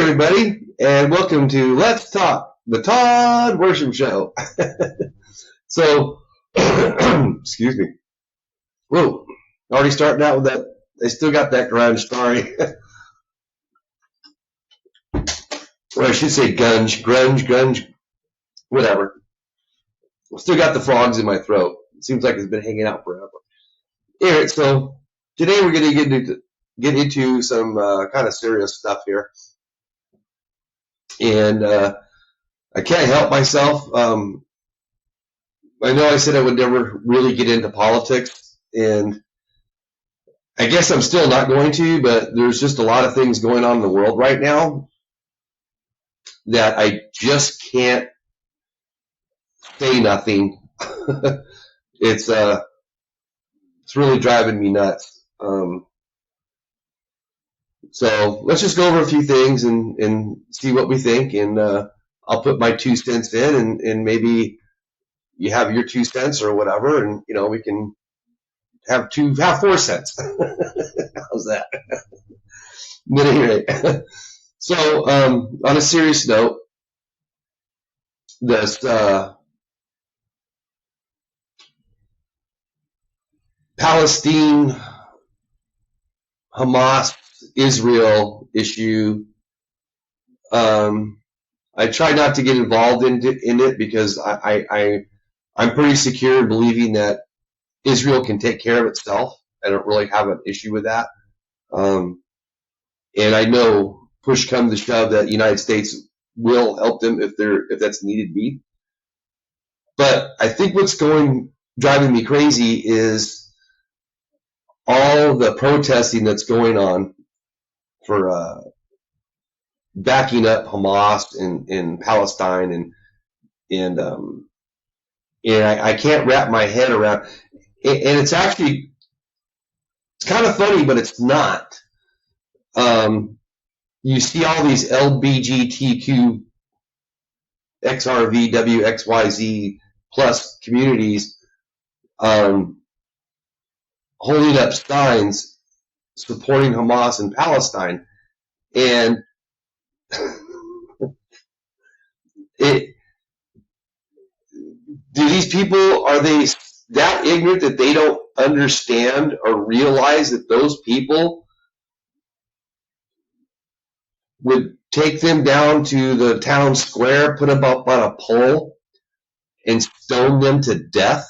everybody, and welcome to Let's Talk, the Todd Worsham Show. So, excuse me. Whoa, already starting out with that. They still got that grunge, sorry. Or I should say grunge, whatever. Still got the frogs in my throat. It seems like it's been hanging out forever. Anyway, so today we're going to get into some kind of serious stuff here. And I can't help myself. I know I said I would never really get into politics, and I guess I'm still not going to, but there's just a lot of things going on in the world right now that I just can't say nothing. It's really driving me nuts. So let's just go over a few things and see what we think, and I'll put my 2 cents in, and maybe you have your 2 cents or whatever, and we can have 4 cents. How's that? But anyway, so on a serious note, this Palestine, Hamas, Israel issue, I try not to get involved in it because I'm pretty secure in believing that Israel can take care of itself. I don't really have an issue with that. And I know, push come to shove, that the United States will help them if that's needed be. But I think what's driving me crazy is all the protesting that's going on for backing up Hamas in Palestine, and I can't wrap my head around, and it's kind of funny, but it's not. You see all these LGBTQ, XRV, WXYZ plus communities holding up signs supporting Hamas in Palestine, and do these people, are they that ignorant that they don't understand or realize that those people would take them down to the town square, put them up on a pole, and stone them to death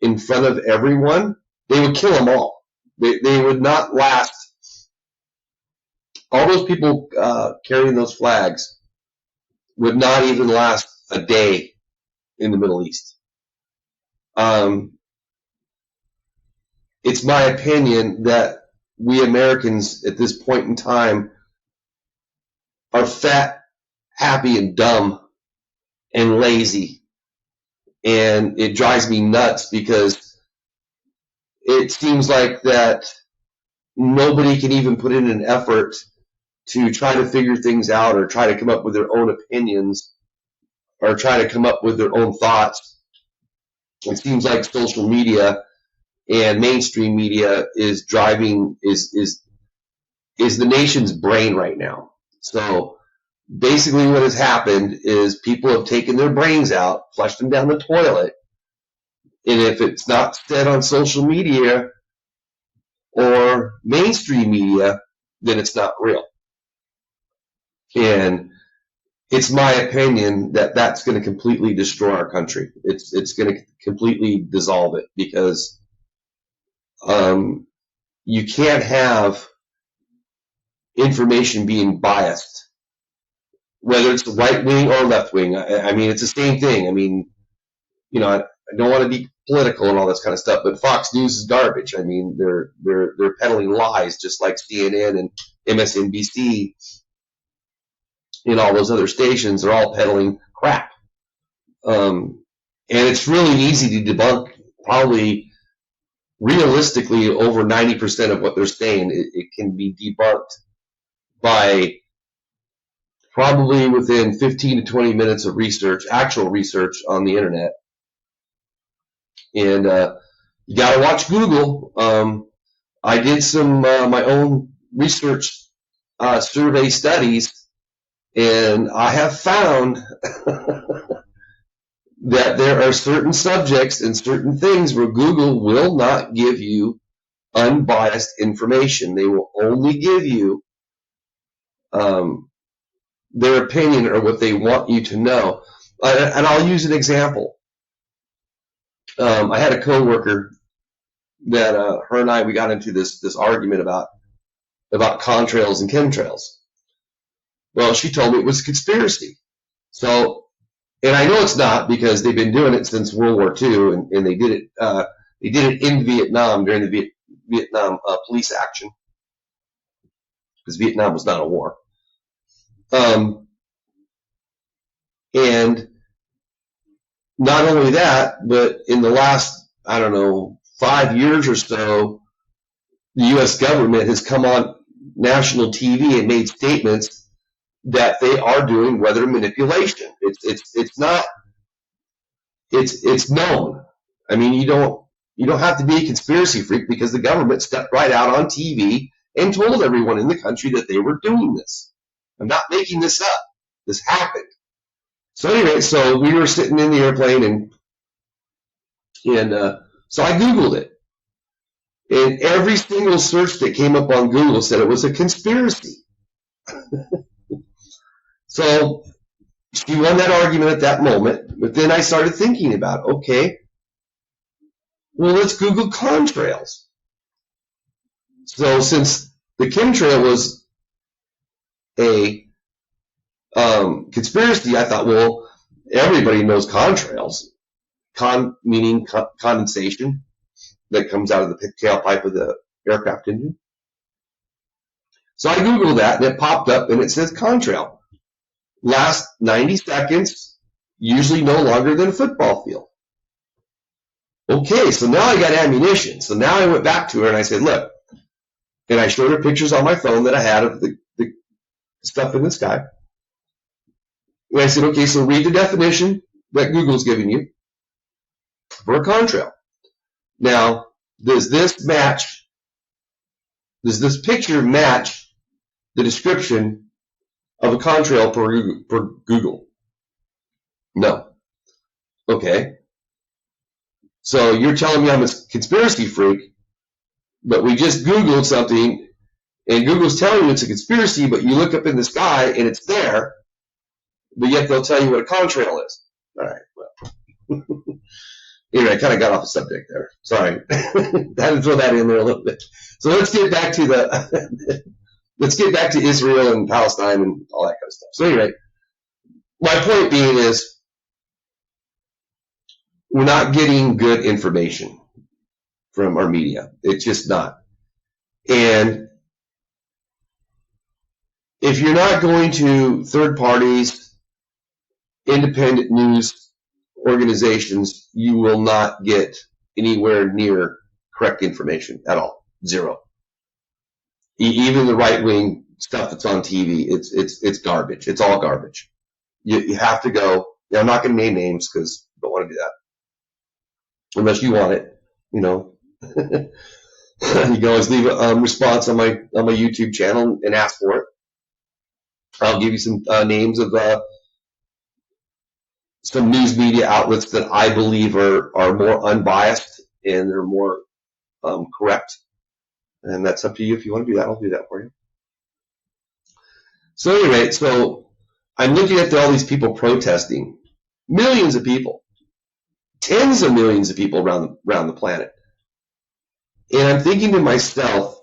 in front of everyone? They would kill them all. They would not last. All those people carrying those flags would not even last a day in the Middle East. It's my opinion that we Americans at this point in time are fat, happy, and dumb and lazy. And it drives me nuts because it seems like that nobody can even put in an effort to try to figure things out or try to come up with their own opinions or try to come up with their own thoughts. It seems like social media and mainstream media is driving is the nation's brain right now. So basically what has happened is people have taken their brains out, flushed them down the toilet, and if it's not said on social media or mainstream media, then it's not real. And it's my opinion that that's going to completely destroy our country. It's going to completely dissolve it, because you can't have information being biased, whether it's right wing or left wing. I mean, it's the same thing. I mean, I don't want to be political and all this kind of stuff, but Fox News is garbage. I mean, they're peddling lies, just like CNN and MSNBC and all those other stations are all peddling crap. And it's really easy to debunk. Probably realistically over 90% of what they're saying, it can be debunked by probably within 15 to 20 minutes of research, actual research on the internet. And you got to watch Google. I did some my own research survey studies And I have found that there are certain subjects and certain things where Google will not give you unbiased information. They will only give you their opinion or what they want you to know. And I'll use an example. I had a coworker that her and I, we got into this argument about contrails and chemtrails. Well, she told me it was a conspiracy. So, and I know it's not, because they've been doing it since World War II, and they did it in Vietnam during the Vietnam police action, because Vietnam was not a war. And not only that, but in the last, 5 years or so, the U.S. government has come on national TV and made statements that they are doing weather manipulation. It's known. I mean, you don't have to be a conspiracy freak, because the government stepped right out on TV and told everyone in the country that they were doing this. I'm not making this up. This happened. So anyway, so we were sitting in the airplane, and so I Googled it. And every single search that came up on Google said it was a conspiracy. So she won that argument at that moment. But then I started thinking about, okay, well, let's Google contrails. So since the chemtrail was a conspiracy, I thought, well, everybody knows contrails. Con meaning condensation that comes out of the tailpipe of the aircraft engine. So I Googled that, and it popped up, and it says contrail. Last 90 seconds, usually no longer than a football field. Okay, so now I got ammunition. So now I went back to her, and I said, look, and I showed her pictures on my phone that I had of the stuff in the sky. And I said, okay, so read the definition that Google's giving you for a contrail. Now, does this picture match the description of a contrail per Google? No. Okay. So you're telling me I'm a conspiracy freak, but we just Googled something, and Google's telling you it's a conspiracy, but you look up in the sky and it's there, but yet they'll tell you what a contrail is. All right, well. Anyway, I kind of got off the subject there. Sorry. I had to throw that in there a little bit. So let's get back to Israel and Palestine and all that kind of stuff. So anyway, my point being is, we're not getting good information from our media. It's just not. And if you're not going to third parties, independent news organizations, you will not get anywhere near correct information at all. Zero. Even the right-wing stuff that's on TV, it's garbage. It's all garbage. You have to go. I'm not going to name names, because I don't want to do that unless you want it. You can always leave a response on my YouTube channel and ask for it. I'll give you some names of some news media outlets that I believe are more unbiased and they're more correct. And that's up to you. If you want to do that, I'll do that for you. So anyway, so I'm looking at all these people protesting. Millions of people. Tens of millions of people around the planet. And I'm thinking to myself,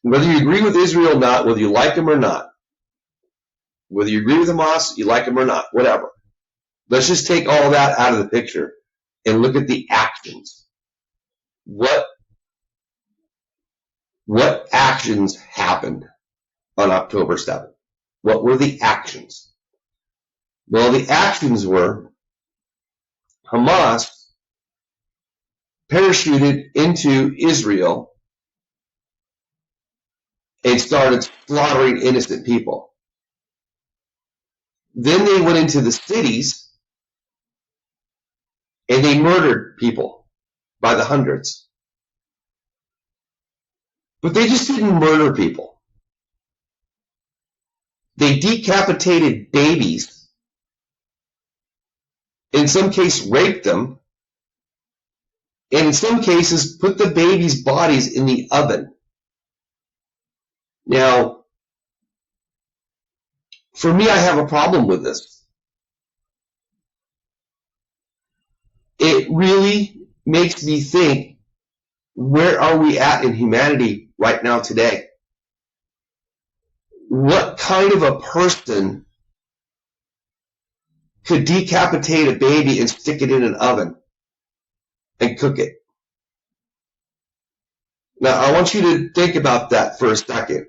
whether you agree with Israel or not, whether you like them or not, whether you agree with Hamas, you like them or not, whatever. Let's just take all that out of the picture and look at the actions. What actions happened on October 7th? What were the actions? Well, the actions were Hamas parachuted into Israel and started slaughtering innocent people. Then they went into the cities and they murdered people by the hundreds. But they just didn't murder people. They decapitated babies. In some cases, raped them. And in some cases, put the babies' bodies in the oven. Now, for me, I have a problem with this. It really makes me think, where are we at in humanity right now today? What kind of a person could decapitate a baby and stick it in an oven and cook it? Now, I want you to think about that for a second.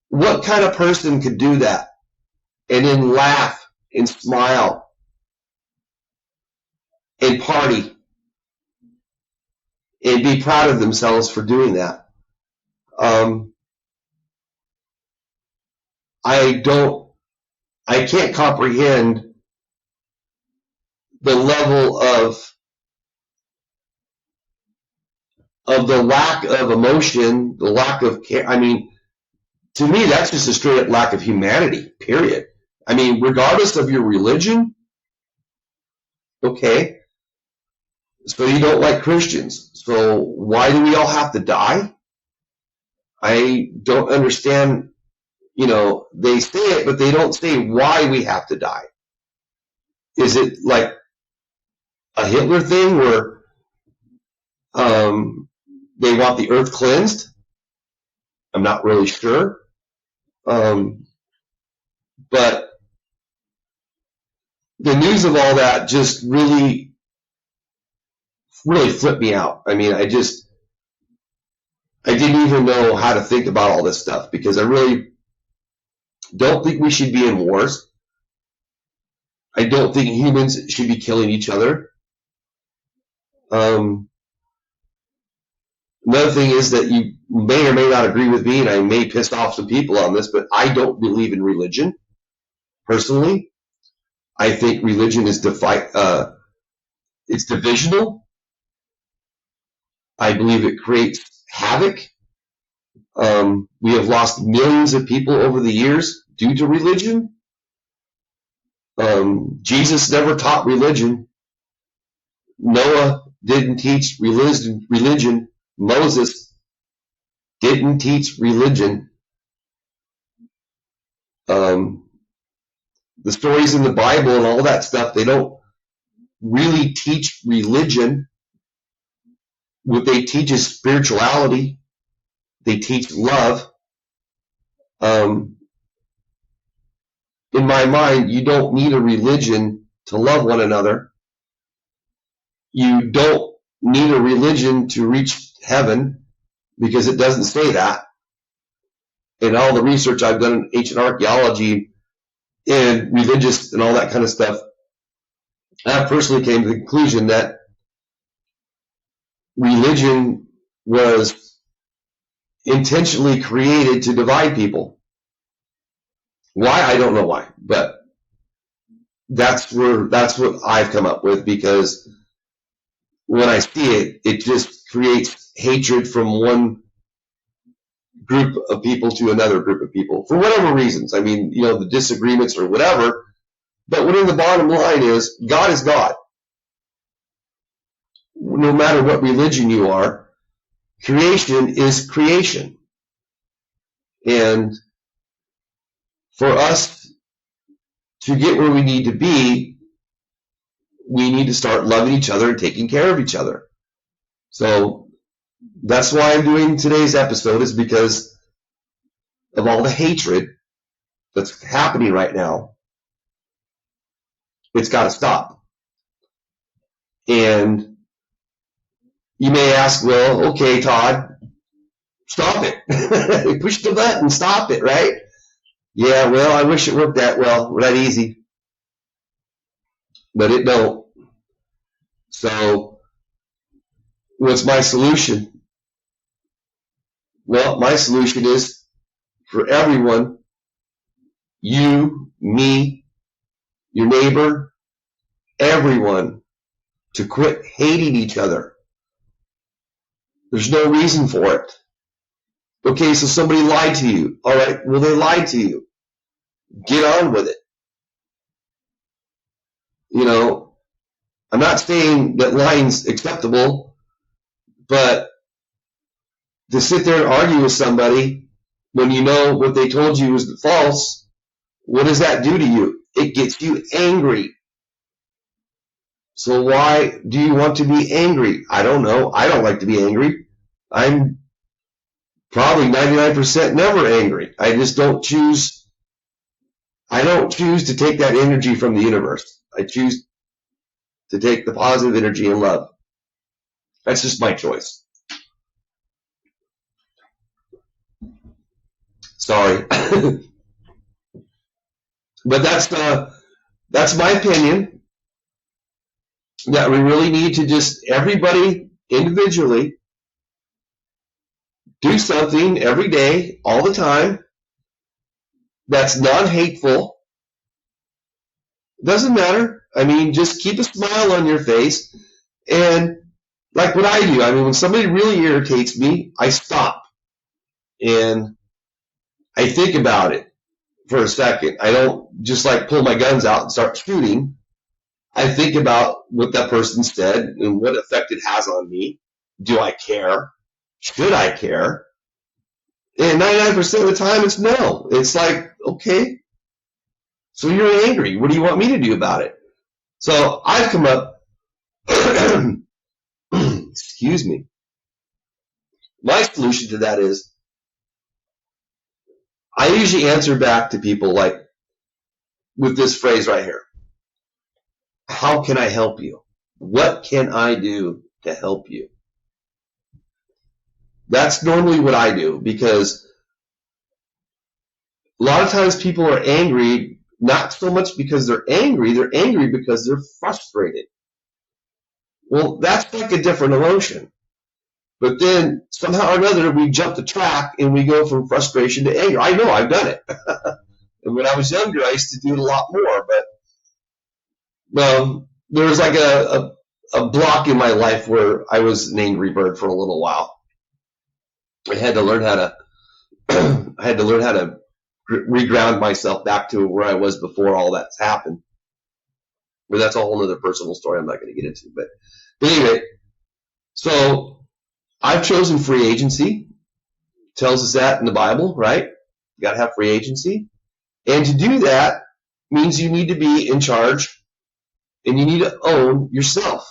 What kind of person could do that and then laugh and smile and party and be proud of themselves for doing that? I can't comprehend the level of the lack of emotion, the lack of care. I mean, to me, that's just a straight up lack of humanity, period. I mean, regardless of your religion, okay, so you don't like Christians. So why do we all have to die? I don't understand. You know, they say it, but they don't say why we have to die. Is it like a Hitler thing where they want the earth cleansed? I'm not really sure. But the news of all that just really flipped me out. I mean, I didn't even know how to think about all this stuff, because I really don't think we should be in wars. I don't think humans should be killing each other. Another thing is that you may or may not agree with me, and I may piss off some people on this, but I don't believe in religion, personally. I think religion is it's divisional. I believe it creates havoc. We have lost millions of people over the years due to religion. Jesus never taught religion. Noah didn't teach religion. Moses didn't teach religion. The stories in the Bible and all that stuff, they don't really teach religion. What they teach is spirituality. They teach love. In my mind, you don't need a religion to love one another. You don't need a religion to reach heaven, because it doesn't say that. In all the research I've done in ancient archaeology and religious and all that kind of stuff, I personally came to the conclusion that religion was intentionally created to divide people. Why? I don't know why, but that's what I've come up with, because when I see it, it just creates hatred from one group of people to another group of people for whatever reasons. I mean, you know, the disagreements or whatever, but when the bottom line is God is God. No matter what religion you are, creation is creation. And for us to get where we need to be, we need to start loving each other and taking care of each other. So that's why I'm doing today's episode, is because of all the hatred that's happening right now. It's got to stop. And you may ask, well, okay, Todd, stop it. Push the button, stop it, right? Yeah, well, I wish it worked that well, that easy. But it don't. So, what's my solution? Well, my solution is for everyone, you, me, your neighbor, everyone, to quit hating each other. There's no reason for it. Okay, so somebody lied to you. All right, well, they lied to you. Get on with it. I'm not saying that lying's acceptable, but to sit there and argue with somebody when you know what they told you was false, what does that do to you? It gets you angry. So why do you want to be angry? I don't know. I don't like to be angry. I'm probably 99% never angry. I just don't choose to take that energy from the universe. I choose to take the positive energy and love. That's just my choice. Sorry. But that's my opinion, that we really need to just, everybody individually, do something every day, all the time, that's non-hateful. Doesn't matter. I mean, just keep a smile on your face. And like what I do, I mean, when somebody really irritates me, I stop and I think about it for a second. I don't just like pull my guns out and start shooting. I think about what that person said and what effect it has on me. Do I care? Should I care? And 99% of the time it's no. It's like, okay, so you're angry. What do you want me to do about it? So I've come up, excuse me. My solution to that is I usually answer back to people like with this phrase right here. How can I help you? What can I do to help you? That's normally what I do, because a lot of times people are angry, not so much because they're angry because they're frustrated. Well, that's like a different emotion. But then somehow or another we jump the track and we go from frustration to anger. I know, I've done it. And when I was younger, I used to do it a lot more, but there was like a block in my life where I was an angry bird for a little while. I had to learn how to reground myself back to where I was before all that's happened. But that's a whole other personal story I'm not going to get into. But anyway, so I've chosen free agency. It tells us that in the Bible, right? You got to have free agency. And to do that means you need to be in charge and you need to own yourself,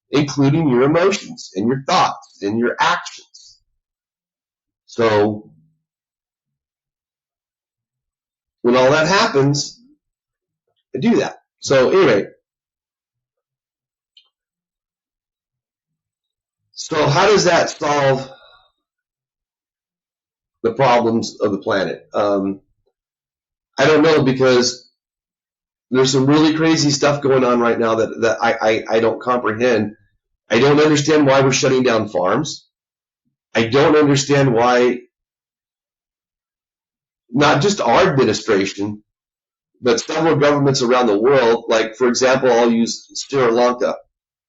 including your emotions and your thoughts and your actions. So when all that happens, I do that. So anyway, so how does that solve the problems of the planet? I don't know, because there's some really crazy stuff going on right now that I don't comprehend. I don't understand why we're shutting down farms. I don't understand why not just our administration, but several governments around the world, like, for example, I'll use Sri Lanka,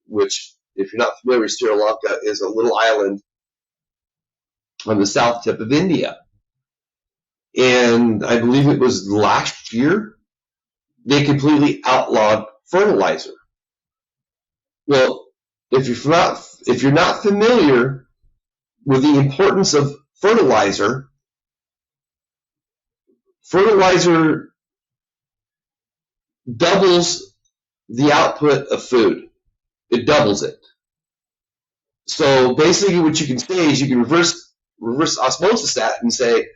which, if you're not familiar with Sri Lanka, is a little island on the south tip of India. And I believe it was last year, they completely outlawed fertilizer. Well, if you're not familiar with the importance of fertilizer doubles the output of food. It doubles it. So basically what you can say is you can reverse osmosis that and say,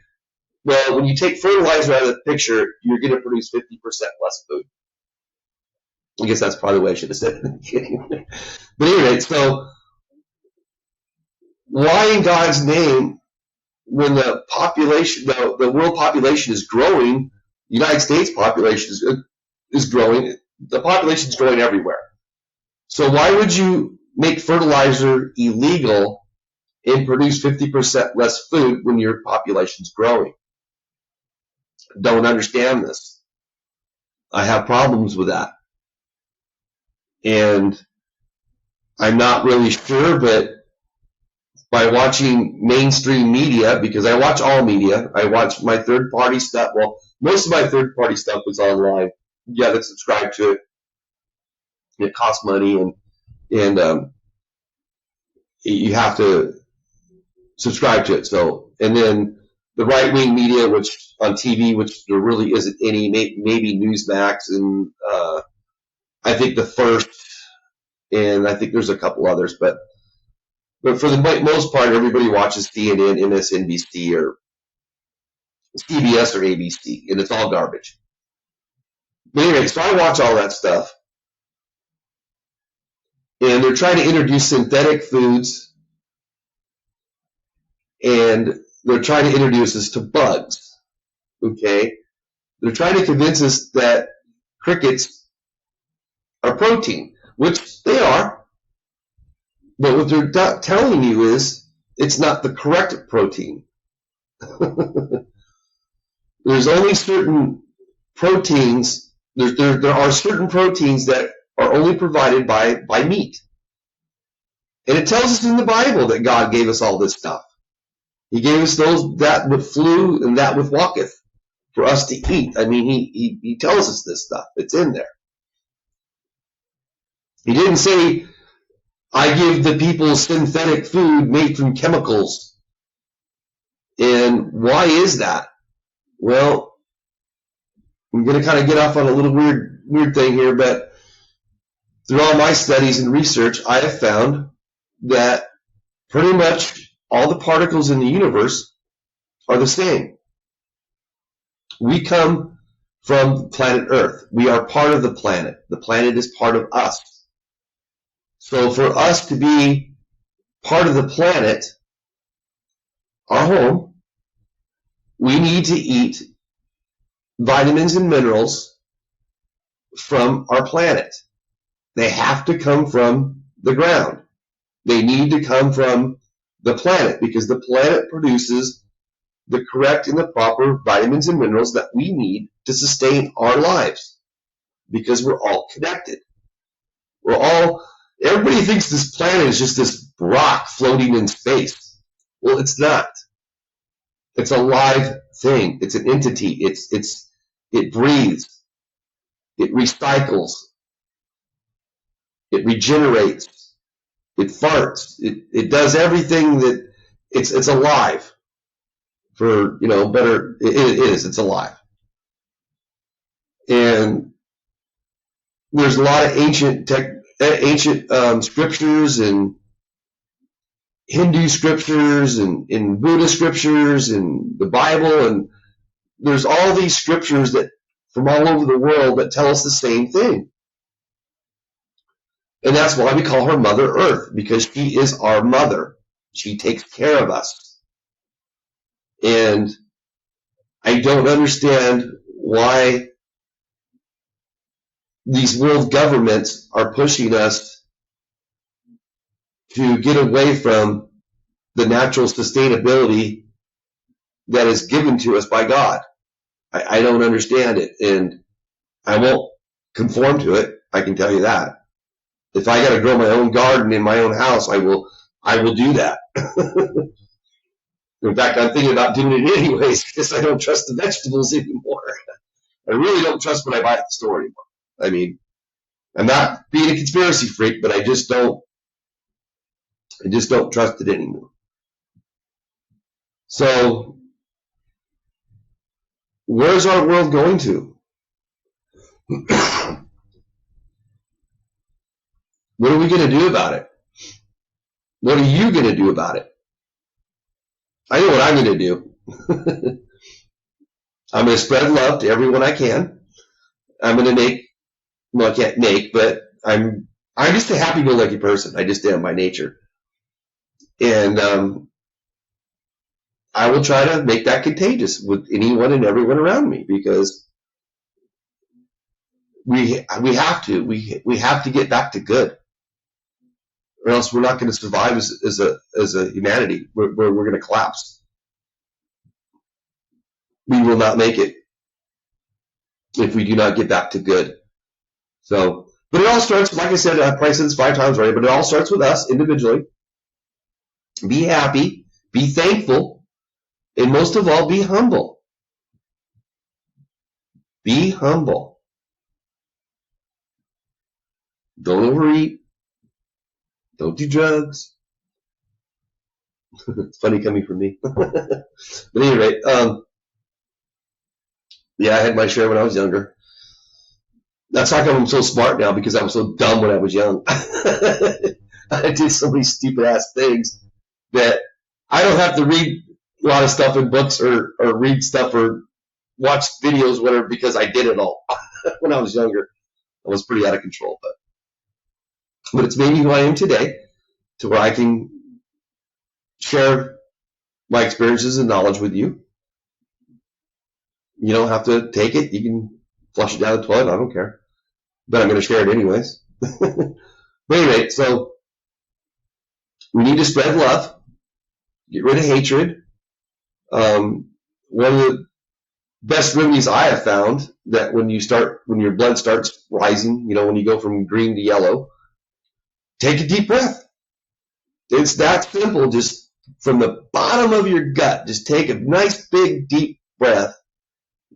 well, when you take fertilizer out of the picture, you're going to produce 50% less food. I guess that's probably the way I should have said it in the beginning. But anyway, so why in God's name, when the population, the world population is growing, the United States population is growing, the population is growing everywhere. So why would you make fertilizer illegal and produce 50% less food when your population's growing? Don't understand this. I have problems with that. And I'm not really sure, but by watching mainstream media, because I watch all media. I watch my third-party stuff. Well, most of my third-party stuff is online. You got to subscribe to it. It costs money, and you have to subscribe to it. So, and then the right-wing media, which on TV, which there really isn't any, maybe Newsmax, and I think the First, and I think there's a couple others, but for the most part, everybody watches CNN, MSNBC, or CBS or ABC, and it's all garbage. But anyway, so I watch all that stuff, and they're trying to introduce synthetic foods, and they're trying to introduce us to bugs. Okay, they're trying to convince us that crickets are protein, which they are. But what they're not telling you is it's not the correct protein. There's only certain proteins. There are certain proteins that are only provided by meat. And it tells us in the Bible that God gave us all this stuff. He gave us that with flew and that with walketh for us to eat. I mean, he tells us this stuff. It's in there. He didn't say, I give the people synthetic food made from chemicals. And why is that? Well, I'm going to kind of get off on a little weird thing here, but through all my studies and research, I have found that pretty much all the particles in the universe are the same. We come from planet Earth. We are part of the planet. The planet is part of us. So for us to be part of the planet, our home, we need to eat vitamins and minerals from our planet. They have to come from the ground. They need to come from the planet, because the planet produces the correct and the proper vitamins and minerals that we need to sustain our lives, because we're all connected. Everybody thinks this planet is just this rock floating in space. Well, it's not. It's a live thing. It's an entity. It breathes. It recycles. It regenerates. It farts. It does everything that it's alive. For, better, it is. It's alive. And there's a lot of ancient scriptures and Hindu scriptures and Buddhist scriptures and the Bible, and there's all these scriptures that from all over the world that tell us the same thing. And that's why we call her Mother Earth, because she is our mother. She takes care of us. And I don't understand why these world governments are pushing us to get away from the natural sustainability that is given to us by God. I don't understand it, and I won't conform to it. I can tell you that. If I got to grow my own garden in my own house, I will do that. In fact, I'm thinking about doing it anyways, because I don't trust the vegetables anymore. I really don't trust what I buy at the store anymore. I mean, I'm not being a conspiracy freak, but I just don't trust it anymore. So, where's our world going to? What are we going to do about it? What are you going to do about it? I know what I'm going to do. I'm going to spread love to everyone I can. I'm going to I can't make, but I'm just a happy-go-lucky person. I just am by nature. And I will try to make that contagious with anyone and everyone around me, because we have to. We have to get back to good, or else we're not going to survive as a humanity. We're going to collapse. We will not make it if we do not get back to good. So, but it all starts, like I said, I've probably said this 5 times already, but it all starts with us individually. Be happy, be thankful, and most of all, be humble. Be humble. Don't overeat. Don't do drugs. It's funny coming from me. But at any rate, yeah, I had my share when I was younger. That's how come I'm so smart now, because I was so dumb when I was young. I did so many stupid ass things that I don't have to read a lot of stuff in books or read stuff or watch videos, whatever, because I did it all when I was younger. I was pretty out of control, but it's made me who I am today, to where I can share my experiences and knowledge with you. You don't have to take it. You can flush it down the toilet. I don't care. But I'm going to share it anyways. But anyway, so we need to spread love, get rid of hatred. One of the best remedies I have found, that when your blood starts rising, when you go from green to yellow, take a deep breath. It's that simple. Just from the bottom of your gut, just take a nice big deep breath,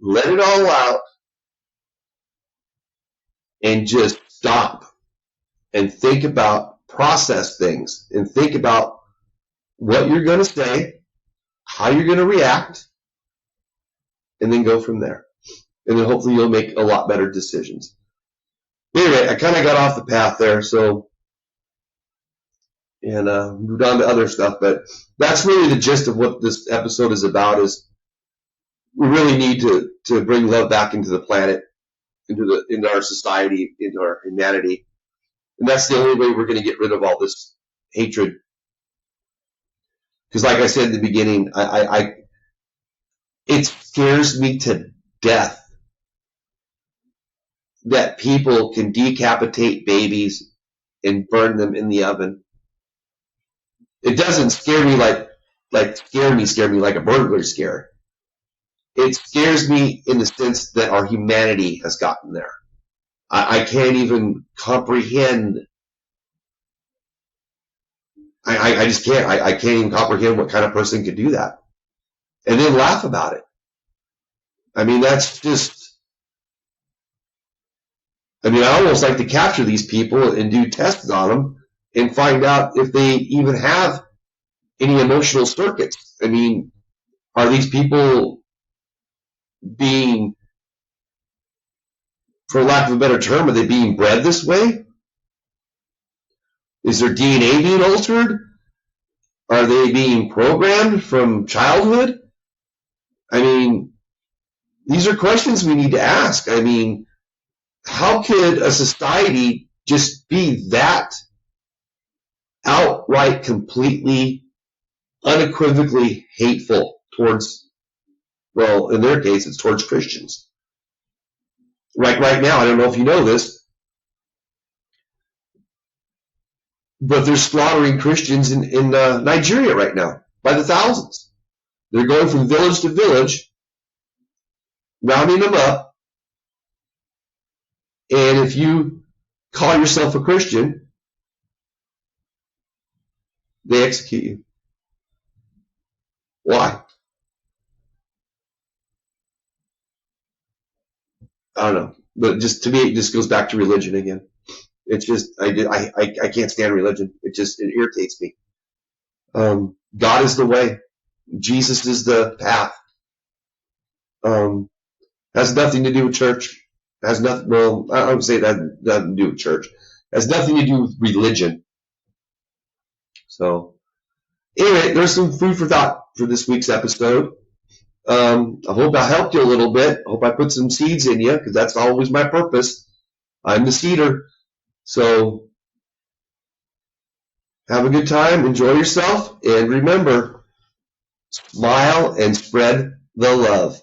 let it all out, and just stop and think about, process things, and think about what you're going to say, how you're going to react, and then go from there. And then hopefully you'll make a lot better decisions. Anyway, I kind of got off the path there, and moved on to other stuff, but that's really the gist of what this episode is about. Is we really need to bring love back into the planet, into our society, into our humanity. And that's the only way we're going to get rid of all this hatred. Because like I said in the beginning, it scares me to death that people can decapitate babies and burn them in the oven. It doesn't scare me scare me like a burglar scare. It scares me in the sense that our humanity has gotten there. I can't even comprehend. I just can't. I can't even comprehend what kind of person could do that and then laugh about it. I mean, that's just. I mean, I almost like to capture these people and do tests on them and find out if they even have any emotional circuits. I mean, are these people being, for lack of a better term, are they being bred this way? Is their DNA being altered? Are they being programmed from childhood? I mean, these are questions we need to ask. I mean, how could a society just be that outright, completely, unequivocally hateful towards, well, in their case, it's towards Christians. Right now, I don't know if you know this, but they're slaughtering Christians in Nigeria right now by the thousands. They're going from village to village, rounding them up, and if you call yourself a Christian, they execute you. Why? I don't know. But just to me, it just goes back to religion again. It's just, I can't stand religion. It irritates me. God is the way. Jesus is the path. Has nothing to do with church. Has nothing, well, I would say that has nothing to do with church. Has nothing to do with religion. So, anyway, there's some food for thought for this week's episode. I hope I helped you a little bit. I hope I put some seeds in you, because that's always my purpose. I'm the seeder. So, have a good time. Enjoy yourself. And remember, smile and spread the love.